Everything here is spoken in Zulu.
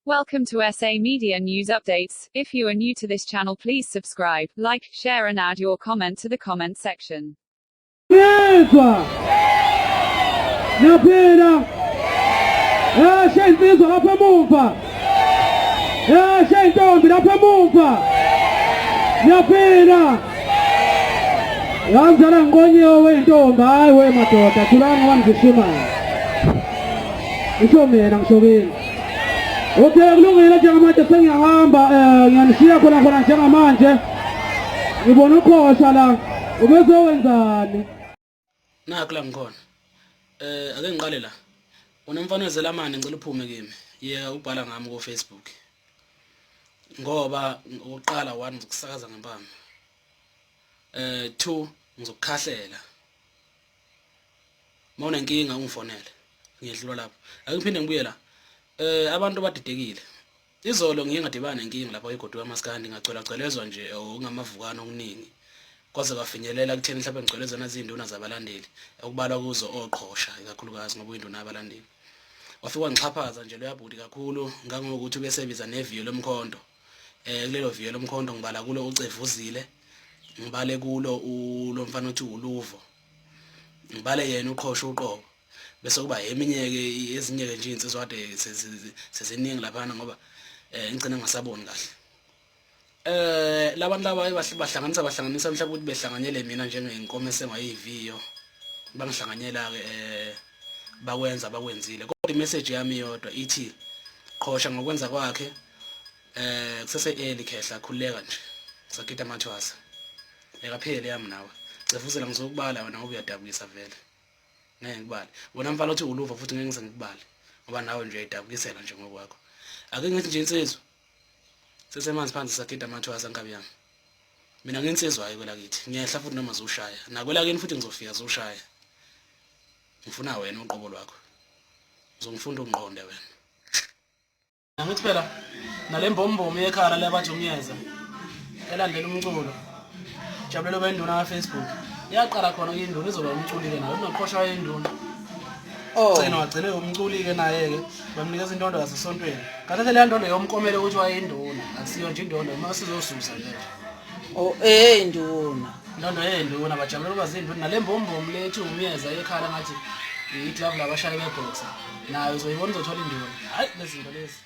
Welcome to SA Media News Updates. If you are new to this channel, please subscribe, like, share and add your comment to the comment section. Insizwa naphila insizwa lapha emuva intombi lapha emuva naphila yamzala ngiqonyiwe wentombi hayi we madoda thulani ngoba ngizishimayo ngisho mina ngishokile. Okay, kulungile njengamanje sengiyahamba ngiyanishiya khona njengamanje ngibona ukhosha la ubezowenzani nakho la ngikhona ake ngiqale la unomfana wezelamani ngicela uphume kimi yeka ubhala ngami ku Facebook ngoba uqala 1 ngizokusakaza ngempama 2 ngizokukhahlela mawuna inkinga ungifonele ngiyedlula lapho ake ngiphinde ngibuye la abantu badidekile izolo ngingadibana nenkinga lapha eGodu kaMaskandi ngacela nje ungamavukana okuningi kwaze kwafinyelela kutheni mhlawumbe ngicweleza nazinduna zabalandeli okubalwa kuzo oqhosha ikakhulukazi ngoba induna yabalandeli wafika ngixhaphaza nje lo yabhudi kakhulu ngangokuthi besebiza neviyo lomkhonto kulelo viyo lomkhonto ngibala kulo ucevuzile ngibale kulo lo mfana othi uluvo ngibale yena uqhosha uqobo bese kuba eminyeke ezinye ke nje insizwa kade seziningi lapha ngoba ngicina ngasaboni kahle labantu laba bahlanganisa mhlawumbe ukuthi behlanganyele mina njengenkomo esengayiviyo bangihlanganyela ke bakwenza bakwenzile kodwa imessage yami yodwa ithi qhosha ngokwenza kwakhe kusese early khehla khuleka nje sakita amathwasa ekaphele yami nawe cefuzela ngizokubala wena ngoba uyadabukisa vele ngeke ngibale wona mfana uthi uluva futhi ngeke ngize ngikubale ngoba nawe nje uyadabukisela nje ngokwakho ake ngithi nje insizwa sesemanzi phansi sakita amathwasa nkabi yami mina nginsizwa hayi kwelakithi ngiyehla futhi noma zoshaya nakwelakini futhi ngizofika zoshaya ngifuna wena uqobo lwakho uzongifunda ungiqonde wena ngithi phela nalembombomo yekhala lebathi umyeza elandela umculo jabulelo bayinduna ka Facebook yaqala khona induna izoba umculike nayo unoqhosha wayinduna Cena wagcine umculike naye ke bamnikeza intondo yasesontweni kanti le ntondo yomkomelo ukuthi wayinduna akusiyo nje intondo uma sizosusa nje induna intondo yenduna bajabulelo bazinduna nalembombomo lethi umyeza ekhala ngathi iglove labashayi beboxer nayo uzoyibona uzothola induna hayi lezinto lezi